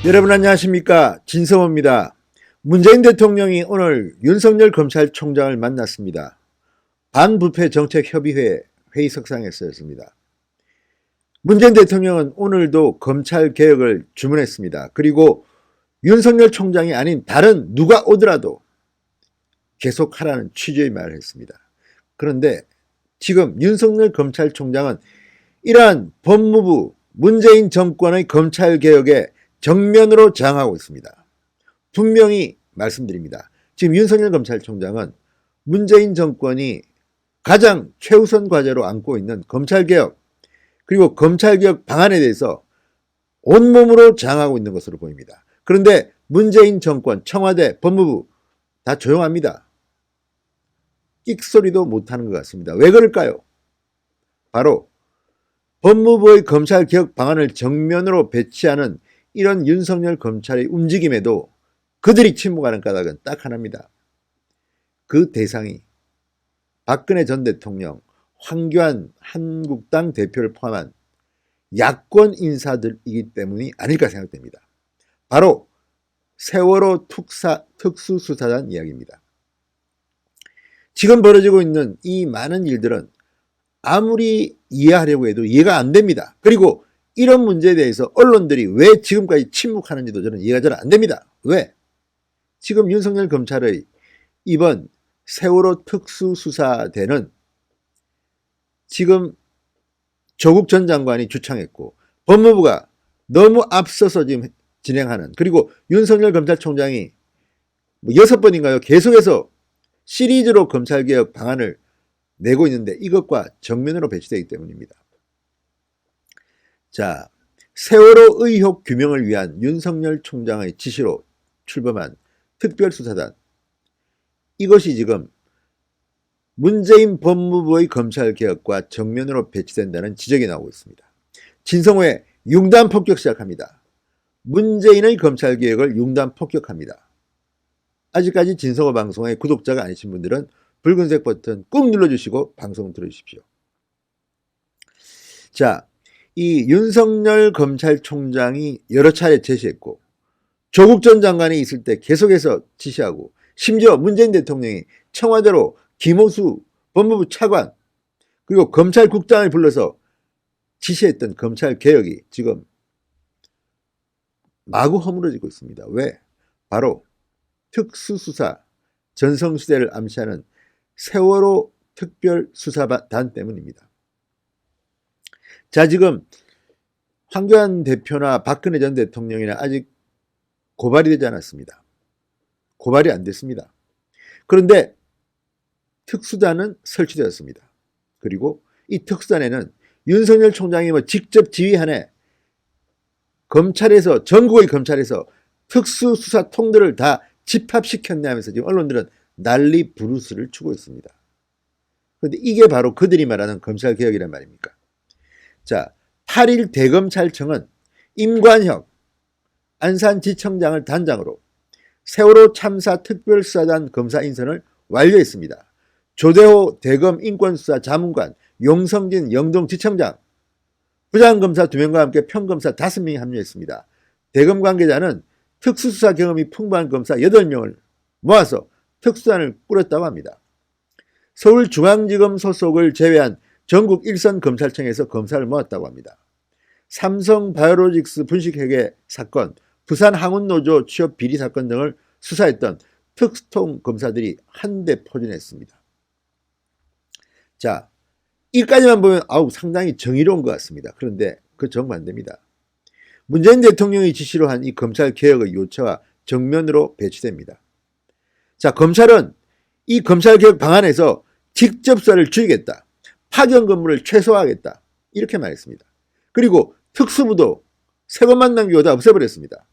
여러분 안녕하십니까, 진성호입니다. 문재인 대통령이 오늘 윤석열 검찰총장을 만났습니다. 반부패 정책협의회 회의석상에서였습니다. 문재인 대통령은 오늘도 검찰개혁을 주문했습니다. 그리고 윤석열 총장이 아닌 다른 누가 오더라도 계속하라는 취지의 말을 했습니다. 그런데 지금 윤석열 검찰총장은 이러한 법무부 문재인 정권의 검찰개혁에 정면으로 저항하고 있습니다. 분명히 말씀드립니다. 지금 윤석열 검찰총장은 문재인 정권이 가장 최우선 과제로 안고 있는 검찰개혁, 그리고 검찰개혁 방안에 대해서 온몸으로 저항하고 있는 것으로 보입니다. 그런데 문재인 정권, 청와대, 법무부 다 조용합니다. 끽소리도 못하는 것 같습니다. 왜 그럴까요? 바로 법무부의 검찰개혁 방안을 정면으로 배치하는 이런 윤석열 검찰의 움직임에도 그들이 침묵하는 까닭은 딱 하나입니다. 그 대상이 박근혜 전 대통령, 황교안 한국당 대표를 포함한 야권 인사들이기 때문이 아닐까 생각됩니다. 바로 세월호 특수수사단 이야기입니다. 지금 벌어지고 있는 이 많은 일들은 아무리 이해하려고 해도 이해가 안 됩니다. 그리고 이런 문제에 대해서 언론들이 왜 지금까지 침묵하는지도 저는 이해가 잘 안 됩니다. 왜? 지금 윤석열 검찰의 이번 세월호 특수수사대는 지금 조국 전 장관이 주창했고 법무부가 너무 앞서서 지금 진행하는, 그리고 윤석열 검찰총장이 6번인가요? 계속해서 시리즈로 검찰개혁 방안을 내고 있는데 이것과 정면으로 배치되기 때문입니다. 자, 세월호 의혹 규명을 위한 윤석열 총장의 지시로 출범한 특별수사단, 이것이 지금 문재인 법무부의 검찰개혁과 정면으로 배치된다는 지적이 나오고 있습니다. 진성호의 융단 폭격 시작합니다. 문재인의 검찰개혁을 융단 폭격합니다. 아직까지 진성호 방송의 구독자가 아니신 분들은 붉은색 버튼 꾹 눌러주시고 방송 들어주십시오. 자, 이 윤석열 검찰총장이 여러 차례 제시했고 조국 전 장관이 있을 때 계속해서 지시하고 심지어 문재인 대통령이 청와대로 김호수 법무부 차관 그리고 검찰국장을 불러서 지시했던 검찰개혁이 지금 마구 허물어지고 있습니다. 왜? 바로 특수수사 전성시대를 암시하는 세월호 특별수사단 때문입니다. 자, 지금 황교안 대표나 박근혜 전 대통령이나 아직 고발이 되지 않았습니다. 고발이 안 됐습니다. 그런데 특수단은 설치되었습니다. 그리고 이 특수단에는 윤석열 총장이 직접 지휘하에 검찰에서, 전국의 검찰에서 특수수사통들을 다 집합시켰네 하면서 지금 언론들은 난리 부르스를 추고 있습니다. 그런데 이게 바로 그들이 말하는 검찰개혁이란 말입니까? 자, 8일 대검찰청은 임관혁 안산지청장을 단장으로 세월호 참사 특별수사단 검사 인선을 완료했습니다. 조대호 대검 인권수사 자문관, 용성진 영동지청장, 부장검사 2명과 함께 평검사 5명이 합류했습니다. 대검 관계자는 특수수사 경험이 풍부한 검사 8명을 모아서 특수단을 꾸렸다고 합니다. 서울중앙지검 소속을 제외한 전국 일선 검찰청에서 검사를 모았다고 합니다. 삼성바이오로직스 분식회계 사건, 부산 항운노조 취업 비리 사건 등을 수사했던 특수통 검사들이 한데 포진했습니다. 자, 이까지만 보면 상당히 정의로운 것 같습니다. 그런데 그 정반대입니다. 문재인 대통령이 지시로 한 이 검찰개혁의 요체와 정면으로 배치됩니다. 자, 검찰은 이 검찰개혁 방안에서 직접수사를 줄이겠다, 파견 근무를 최소화하겠다, 이렇게 말했습니다. 그리고 특수부도 새 것만 남기고 다 없애버렸습니다.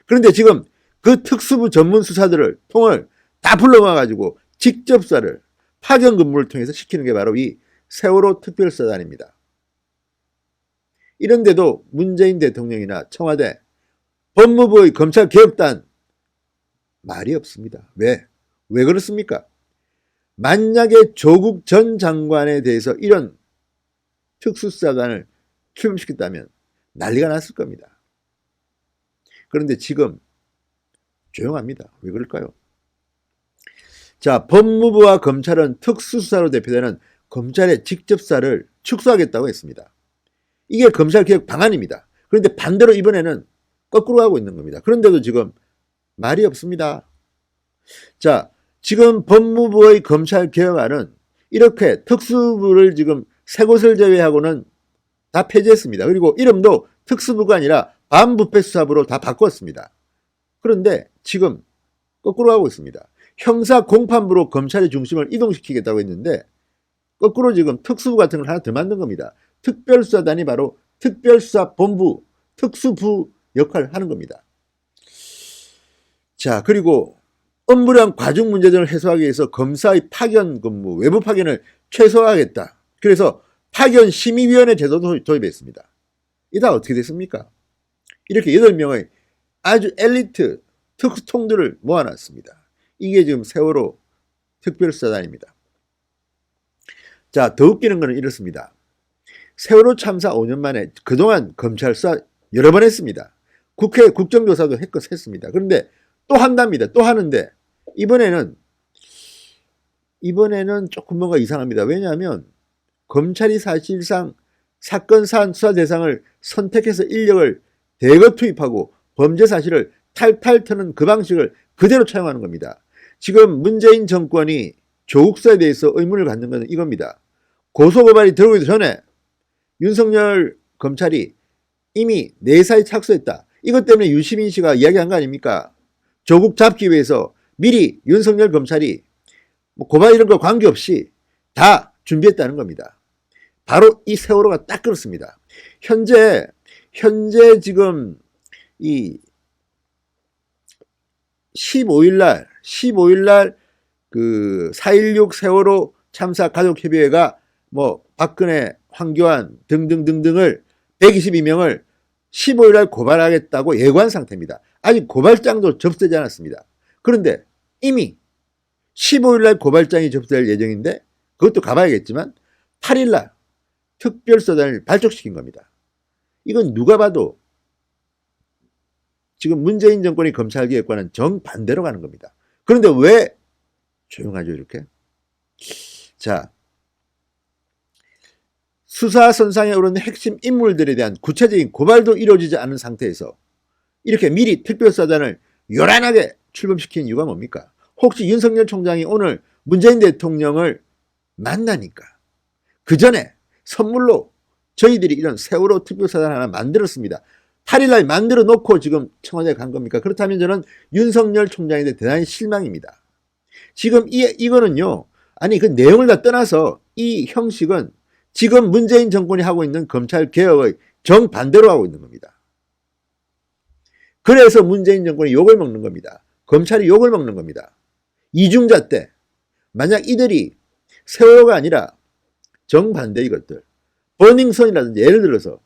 그런데 지금 그 특수부 전문 수사들을 통을 다 불러모아가지고 직접 수사를 파견 근무를 통해서 시키는 게 바로 이 세월호 특별수사단입니다. 이런데도 문재인 대통령이나 청와대, 법무부의 검찰개혁단 말이 없습니다. 왜? 왜 그렇습니까? 만약에 조국 전 장관에 대해서 이런 특수수사단을 출범시켰다면 난리가 났을 겁니다. 그런데 지금 조용합니다. 왜 그럴까요? 자, 법무부와 검찰은 특수수사로 대표되는 검찰의 직접사를 축소하겠다고 했습니다. 이게 검찰개혁 방안입니다. 그런데 반대로 이번에는 거꾸로 가고 있는 겁니다. 그런데도 지금 말이 없습니다. 자, 지금 법무부의 검찰개혁안은 이렇게 특수부를 지금 세 곳을 제외하고는 다 폐지했습니다. 그리고 이름도 특수부가 아니라 반부패수사부로 다 바꿨습니다. 그런데 지금 거꾸로 하고 있습니다. 형사 공판부로 검찰의 중심을 이동시키겠다고 했는데 거꾸로 지금 특수부 같은 걸 하나 더 만든 겁니다. 특별수사단이 바로 특별수사본부, 특수부 역할을 하는 겁니다. 자, 그리고 업무량 과중 문제 등을 해소하기 위해서 검사의 파견 근무, 외부 파견을 최소화하겠다. 그래서 파견심의위원회 제도도 도입했습니다. 이 다 어떻게 됐습니까? 이렇게 8명의 아주 엘리트 특수통들을 모아놨습니다. 이게 지금 세월호 특별수사단입니다. 자, 더 웃기는 거는 이렇습니다. 세월호 참사 5년 만에 그동안 검찰 수사 여러 번 했습니다. 국회 국정조사도 했습니다. 그런데 또 한답니다. 또 하는데 이번에는 조금 뭔가 이상합니다. 왜냐하면 검찰이 사실상 사건 사안 수사 대상을 선택해서 인력을 대거 투입하고 범죄 사실을 탈탈 터는 그 방식을 그대로 차용하는 겁니다. 지금 문재인 정권이 조국 수사에 대해서 의문을 갖는 것은 이겁니다. 고소고발이 들어오기도 전에 윤석열 검찰이 이미 내사에 착수했다. 이것 때문에 유시민 씨가 이야기한 거 아닙니까? 조국 잡기 위해서 미리 윤석열 검찰이 고발 이런 거 관계없이 다 준비했다는 겁니다. 바로 이 세월호가 딱 그렇습니다. 현재 지금 이 15일날 그 4.16 세월호 참사 가족협의회가 뭐 박근혜, 황교안 등등등등을 122명을 15일날 고발하겠다고 예고한 상태입니다. 아직 고발장도 접수되지 않았습니다. 그런데 이미 15일날 고발장이 접수될 예정인데 그것도 가봐야겠지만 8일날 특별수사단을 발족시킨 겁니다. 이건 누가 봐도 지금 문재인 정권이 검찰개혁과는 정반대로 가는 겁니다. 그런데 왜 조용하죠, 이렇게? 자, 수사선상에 오르는 핵심 인물들에 대한 구체적인 고발도 이루어지지 않은 상태에서 이렇게 미리 특별수사단을 요란하게 출범시킨 이유가 뭡니까? 혹시 윤석열 총장이 오늘 문재인 대통령을 만나니까 그 전에 선물로 저희들이 이런 세월호 특별수사단 하나 만들었습니다. 8일날 만들어 놓고 지금 청와대에 간 겁니까? 그렇다면 저는 윤석열 총장에 대해 대단히 실망입니다. 지금 이거는요, 아니 그 내용을 다 떠나서 이 형식은 지금 문재인 정권이 하고 있는 검찰 개혁의 정반대로 하고 있는 겁니다. 그래서 문재인 정권이 욕을 먹는 겁니다. 검찰이 욕을 먹는 겁니다. 이중자 때 만약 이들이 세월호가 아니라 정반대 이것들 버닝썬이라든지 예를 들어서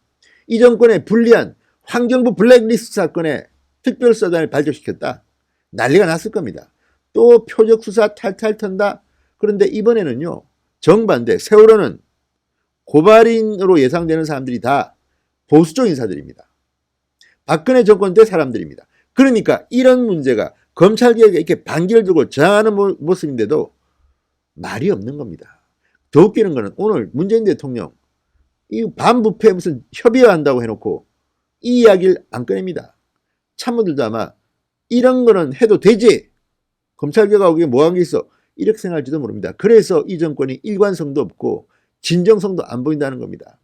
이 정권에 불리한 환경부 블랙리스트 사건에 특별수사단을 발족시켰다. 난리가 났을 겁니다. 또 표적수사 탈탈 턴다. 그런데 이번에는요, 정반대. 세월호는 고발인으로 예상되는 사람들이 다 보수적 인사들입니다. 박근혜 정권 때 사람들입니다. 그러니까 이런 문제가 검찰개혁에 이렇게 반기를 두고 저항하는 모습인데도 말이 없는 겁니다. 더 웃기는 거는 오늘 문재인 대통령 이 반부패 무슨 협의한다고 해놓고 이 이야기를 안 꺼냅니다. 참모들도 아마 이런 거는 해도 되지. 검찰개혁하고 이게 뭐한 게 있어. 이렇게 생각할지도 모릅니다. 그래서 이 정권이 일관성도 없고 진정성도 안 보인다는 겁니다.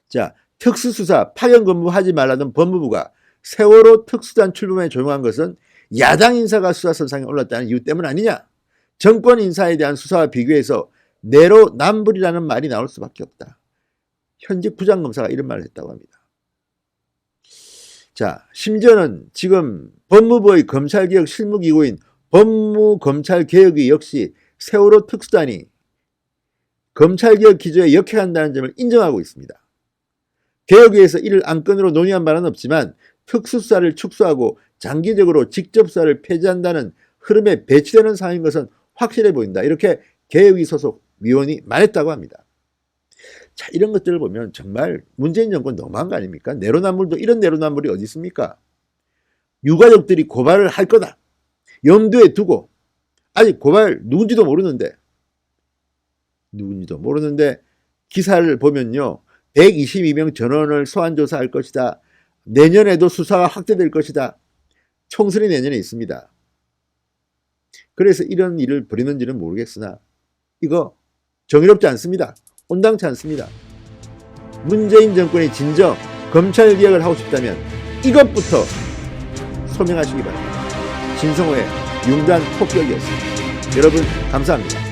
자, 특수수사 파견 근무하지 말라던 법무부가 세월호 특수단 출범에 조용한 것은 야당 인사가 수사선상에 올랐다는 이유 때문 아니냐. 정권 인사에 대한 수사와 비교해서 내로남불이라는 말이 나올 수밖에 없다. 현직 부장검사가 이런 말을 했다고 합니다. 자, 심지어는 지금 법무부의 검찰개혁 실무기구인 법무검찰개혁위 역시 세월호 특수단이 검찰개혁 기조에 역행한다는 점을 인정하고 있습니다. 개혁위에서 이를 안건으로 논의한 바는 없지만 특수수사를 축소하고 장기적으로 직접수사를 폐지한다는 흐름에 배치되는 상황인 것은 확실해 보인다. 이렇게 개혁위 소속 위원이 말했다고 합니다. 자, 이런 것들을 보면 정말 문재인 정권 너무한 거 아닙니까? 내로남불도 이런 내로남불이 어디 있습니까? 유가족들이 고발을 할 거다 염두에 두고, 아직 고발 누군지도 모르는데 기사를 보면요, 122명 전원을 소환조사할 것이다, 내년에도 수사가 확대될 것이다, 총선이 내년에 있습니다. 그래서 이런 일을 벌이는지는 모르겠으나 이거 정의롭지 않습니다. 온당치 않습니다. 문재인 정권이 진정 검찰개혁을 하고 싶다면 이것부터 소명하시기 바랍니다. 진성호의 융단 폭격이었습니다. 여러분 감사합니다.